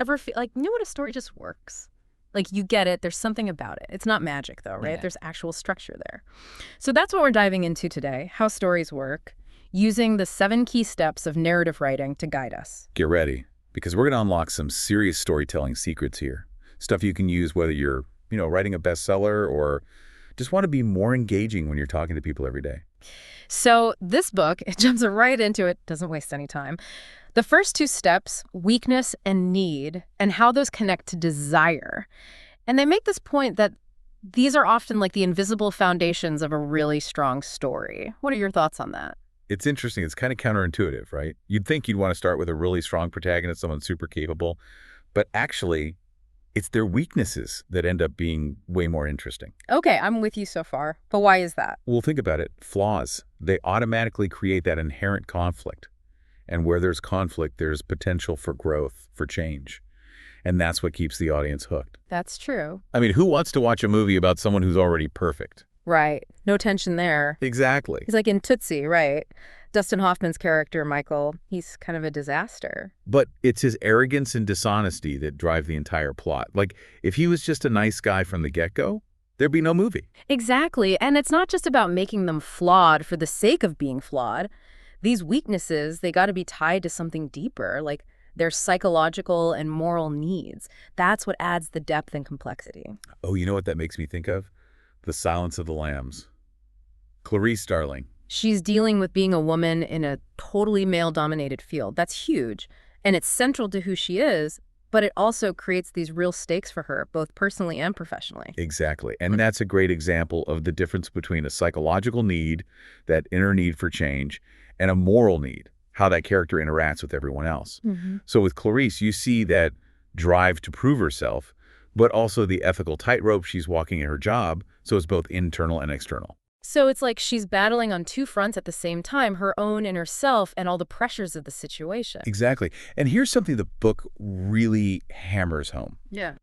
ever feel like, you know what, a story just works? Like, you get it. There's something about it. It's not magic, though, right? Yeah. There's actual structure there. So that's what we're diving into today, how stories work, using the 7 key steps of narrative writing to guide us. Get ready, because we're going to unlock some serious storytelling secrets here. Stuff you can use whether you're, writing a bestseller or just want to be more engaging when you're talking to people every day. So this book, it jumps right into it, doesn't waste any time. The first 2 steps, weakness and need, and how those connect to desire. And they make this point that these are often like the invisible foundations of a really strong story. What are your thoughts on that? It's interesting. It's kind of counterintuitive, right? You'd think you'd want to start with a really strong protagonist, someone super capable, but actually, it's their weaknesses that end up being way more interesting. Okay, I'm with you so far, but why is that? Well, think about it. Flaws, they automatically create that inherent conflict. And where there's conflict, there's potential for growth, for change. And that's what keeps the audience hooked. That's true. I mean, who wants to watch a movie about someone who's already perfect? Right. No tension there. Exactly. He's like in Tootsie, right? Dustin Hoffman's character, Michael, he's kind of a disaster. But it's his arrogance and dishonesty that drive the entire plot. Like, if he was just a nice guy from the get-go, there'd be no movie. Exactly. And it's not just about making them flawed for the sake of being flawed. These weaknesses, they got to be tied to something deeper, like their psychological and moral needs. That's what adds the depth and complexity. Oh, you know what that makes me think of? The Silence of the Lambs. Clarice Starling. She's dealing with being a woman in a totally male-dominated field. That's huge. And it's central to who she is, but it also creates these real stakes for her, both personally and professionally. Exactly. And that's a great example of the difference between a psychological need, that inner need for change, and a moral need, how that character interacts with everyone else. So with Clarice, you see that drive to prove herself, but also the ethical tightrope she's walking in her job, so it's both internal and external. So it's like she's battling on 2 fronts at the same time, her own inner self and all the pressures of the situation. Exactly. And here's something the book really hammers home. Yeah.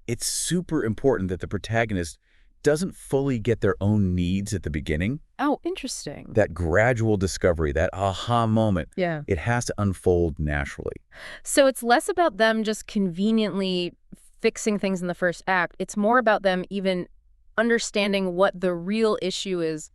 It's super important that the protagonist doesn't fully get their own needs at the beginning. Oh, interesting. That gradual discovery, that aha moment, Yeah. it has to unfold naturally. So it's less about them just conveniently fixing things in the first act. It's more about them even understanding what the real issue is,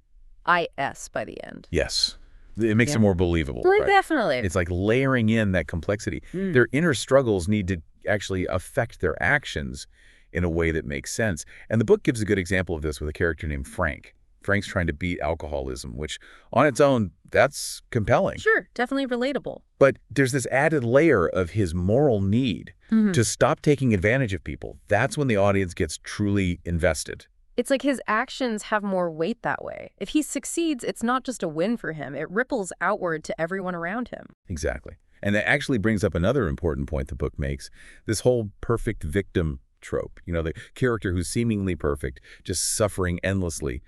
IS, by the end. Yes. It makes it more believable. Right? Definitely. It's like layering in that complexity. Their inner struggles need to actually affect their actions in a way that makes sense. And the book gives a good example of this with a character named Frank. Frank's trying to beat alcoholism, which on its own, that's compelling. Sure, definitely relatable. But there's this added layer of his moral need to stop taking advantage of people. That's when the audience gets truly invested. It's like his actions have more weight that way. If he succeeds, it's not just a win for him. It ripples outward to everyone around him. Exactly. And that actually brings up another important point the book makes, this whole perfect victim trope. The character who's seemingly perfect, just suffering endlessly.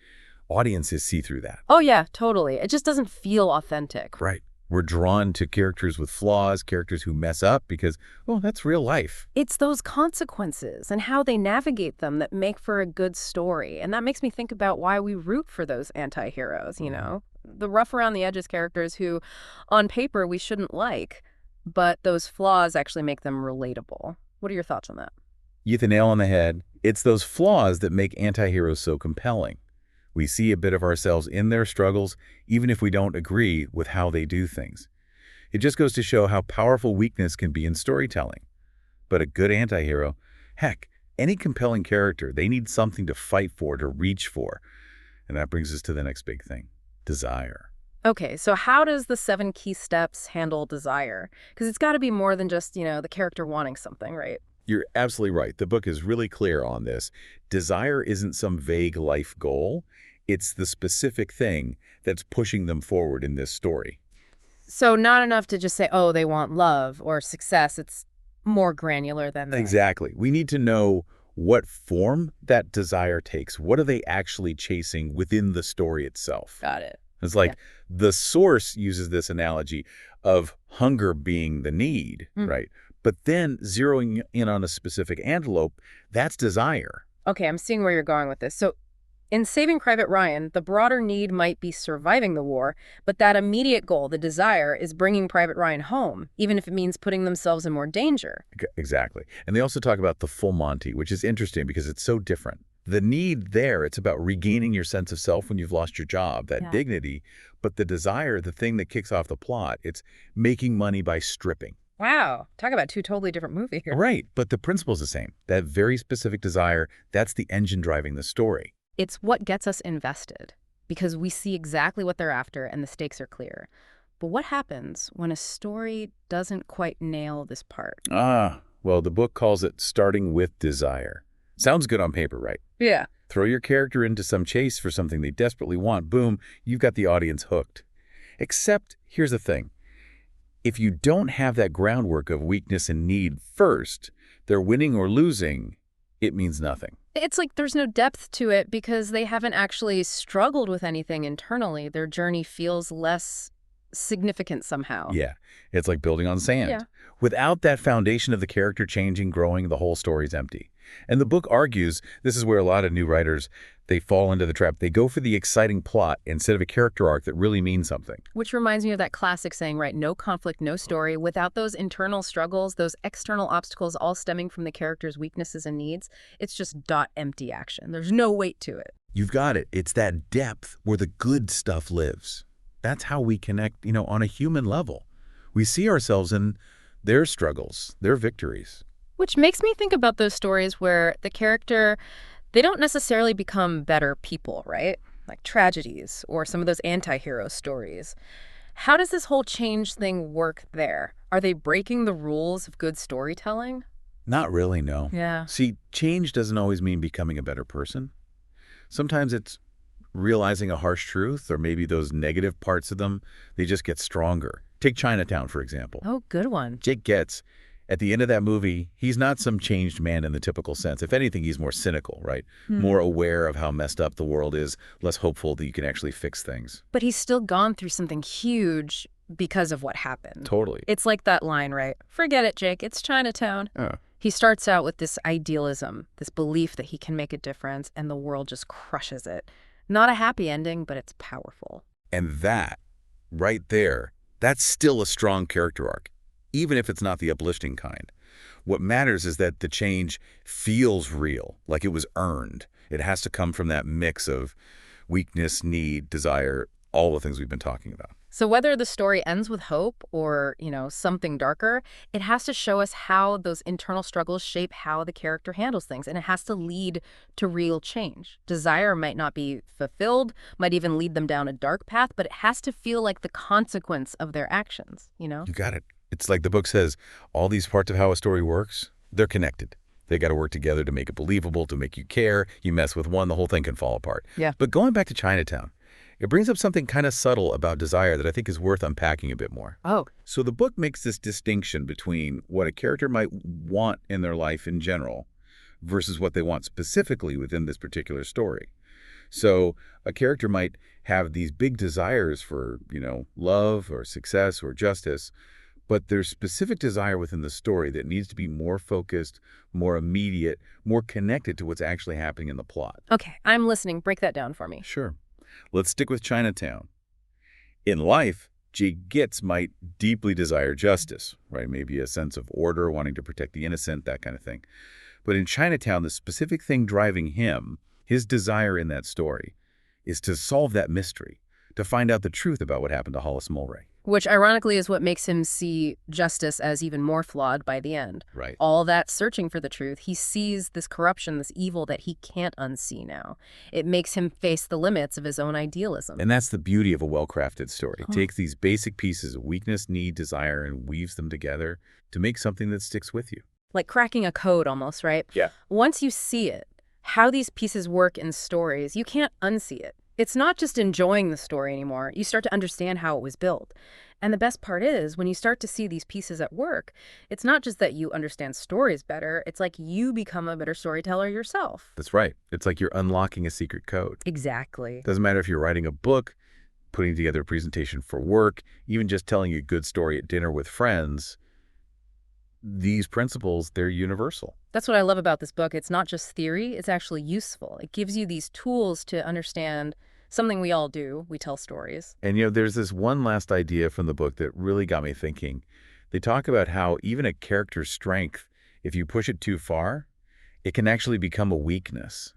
Audiences see through that. Oh, yeah, totally. It just doesn't feel authentic. Right. We're drawn to characters with flaws, characters who mess up because, well, that's real life. It's those consequences and how they navigate them that make for a good story. And that makes me think about why we root for those anti-heroes, The rough around the edges characters who, on paper, we shouldn't like, but those flaws actually make them relatable. What are your thoughts on that? You hit the nail on the head. It's those flaws that make anti-heroes so compelling. We see a bit of ourselves in their struggles, even if we don't agree with how they do things. It just goes to show how powerful weakness can be in storytelling. But a good anti-hero, heck, any compelling character, they need something to fight for, to reach for. And that brings us to the next big thing, desire. Okay, so how does the 7 key steps handle desire? Because it's got to be more than just, the character wanting something, right? You're absolutely right. The book is really clear on this. Desire isn't some vague life goal. It's the specific thing that's pushing them forward in this story. So not enough to just say, oh, they want love or success. It's more granular than that. Exactly. We need to know what form that desire takes. What are they actually chasing within the story itself? Got it. It's like the source uses this analogy of hunger being the need, right? But then zeroing in on a specific antelope, that's desire. Okay, I'm seeing where you're going with this. So In Saving Private Ryan, the broader need might be surviving the war, but that immediate goal, the desire, is bringing Private Ryan home, even if it means putting themselves in more danger. Exactly. And they also talk about the full Monty, which is interesting because it's so different. The need there, it's about regaining your sense of self when you've lost your job, that Yeah. dignity, but the desire, the thing that kicks off the plot, it's making money by stripping. Wow, talk about two totally different movies here. Right, but the principle's the same. That very specific desire, that's the engine driving the story. It's what gets us invested, because we see exactly what they're after and the stakes are clear. But what happens when a story doesn't quite nail this part? Well, the book calls it starting with desire. Sounds good on paper, right? Yeah. Throw your character into some chase for something they desperately want, boom, you've got the audience hooked. Except, here's the thing. If you don't have that groundwork of weakness and need first, they're winning or losing, it means nothing. It's like there's no depth to it because they haven't actually struggled with anything internally. Their journey feels less significant somehow. Yeah, it's like building on Yeah. sand. Without that foundation of the character changing, growing, the whole story's empty. And the book argues this is where a lot of new writers, they fall into the trap. They go for the exciting plot instead of a character arc that really means something. Which reminds me of that classic saying, right? No conflict, no story. Without those internal struggles, those external obstacles all stemming from the character's weaknesses and needs, it's just dot empty action. There's no weight to it. You've got it. It's that depth where the good stuff lives. That's how we connect, on a human level. We see ourselves in their struggles, their victories. Which makes me think about those stories where the character, they don't necessarily become better people, right? Like tragedies or some of those anti-hero stories. How does this whole change thing work there? Are they breaking the rules of good storytelling? Not really, no. Yeah. See, change doesn't always mean becoming a better person. Sometimes it's realizing a harsh truth, or maybe those negative parts of them, they just get stronger. Take Chinatown, for example. Oh, good one. Jake Getz, at the end of that movie, he's not some changed man in the typical sense. If anything, he's more cynical, right? More aware of how messed up the world is, less hopeful that you can actually fix things. But he's still gone through something huge because of what happened. Totally. It's like that line, right? Forget it, Jake. It's Chinatown. He starts out with this idealism, this belief that he can make a difference, and the world just crushes it. Not a happy ending, but it's powerful. And that, right there, that's still a strong character arc, even if it's not the uplifting kind. What matters is that the change feels real, like it was earned. It has to come from that mix of weakness, need, desire, all the things we've been talking about. So whether the story ends with hope or, something darker, it has to show us how those internal struggles shape how the character handles things, and it has to lead to real change. Desire might not be fulfilled, might even lead them down a dark path, but it has to feel like the consequence of their actions. You got it. It's like the book says, all these parts of how a story works, they're connected. They got to work together to make it believable, to make you care. You mess with one, the whole thing can fall apart. Yeah. But going back to Chinatown, it brings up something kind of subtle about desire that I think is worth unpacking a bit more. Oh. So the book makes this distinction between what a character might want in their life in general versus what they want specifically within this particular story. So a character might have these big desires for, love or success or justice, but there's specific desire within the story that needs to be more focused, more immediate, more connected to what's actually happening in the plot. Okay, I'm listening. Break that down for me. Sure. Let's stick with Chinatown. In life, Jake Getz might deeply desire justice, right? Maybe a sense of order, wanting to protect the innocent, that kind of thing. But in Chinatown, the specific thing driving him, his desire in that story, is to solve that mystery, to find out the truth about what happened to Hollis Mulray. Which ironically is what makes him see justice as even more flawed by the end. Right. All that searching for the truth, he sees this corruption, this evil that he can't unsee now. It makes him face the limits of his own idealism. And that's the beauty of a well-crafted story. It takes these basic pieces of weakness, need, desire, and weaves them together to make something that sticks with you. Like cracking a code almost, right? Yeah. Once you see it, how these pieces work in stories, you can't unsee it. It's not just enjoying the story anymore. You start to understand how it was built. And the best part is, when you start to see these pieces at work, it's not just that you understand stories better, it's like you become a better storyteller yourself. That's right. It's like you're unlocking a secret code. Exactly. Doesn't matter if you're writing a book, putting together a presentation for work, even just telling a good story at dinner with friends. These principles, they're universal. That's what I love about this book. It's not just theory, it's actually useful. It gives you these tools to understand something we all do. We tell stories. And, there's this one last idea from the book that really got me thinking. They talk about how even a character's strength, if you push it too far, it can actually become a weakness.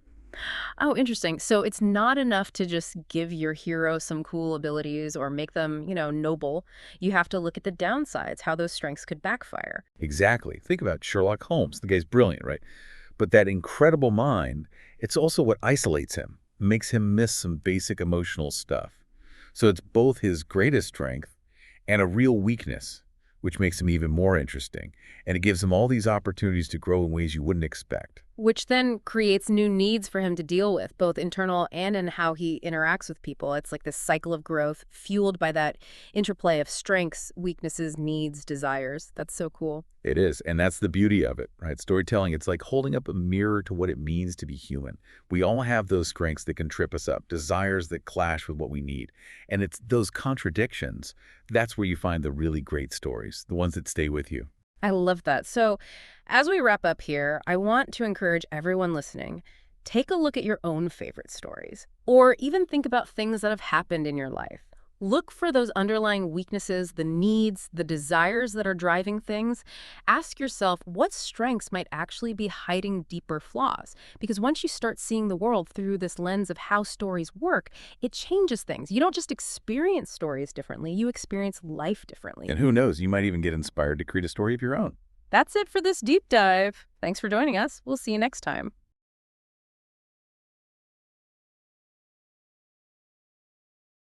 Oh, interesting. So it's not enough to just give your hero some cool abilities or make them, noble. You have to look at the downsides, how those strengths could backfire. Exactly. Think about Sherlock Holmes. The guy's brilliant, right? But that incredible mind, it's also what isolates him, makes him miss some basic emotional stuff. So it's both his greatest strength and a real weakness, which makes him even more interesting. And it gives him all these opportunities to grow in ways you wouldn't expect. Which then creates new needs for him to deal with, both internal and in how he interacts with people. It's like this cycle of growth fueled by that interplay of strengths, weaknesses, needs, desires. That's so cool. It is, and that's the beauty of it, right? Storytelling, it's like holding up a mirror to what it means to be human. We all have those strengths that can trip us up, desires that clash with what we need. And it's those contradictions, that's where you find the really great stories, the ones that stay with you. I love that. So, as we wrap up here, I want to encourage everyone listening, take a look at your own favorite stories, or even think about things that have happened in your life. Look for those underlying weaknesses, the needs, the desires that are driving things. Ask yourself what strengths might actually be hiding deeper flaws. Because once you start seeing the world through this lens of how stories work, it changes things. You don't just experience stories differently, you experience life differently. And who knows, you might even get inspired to create a story of your own. That's it for this deep dive. Thanks for joining us. We'll see you next time.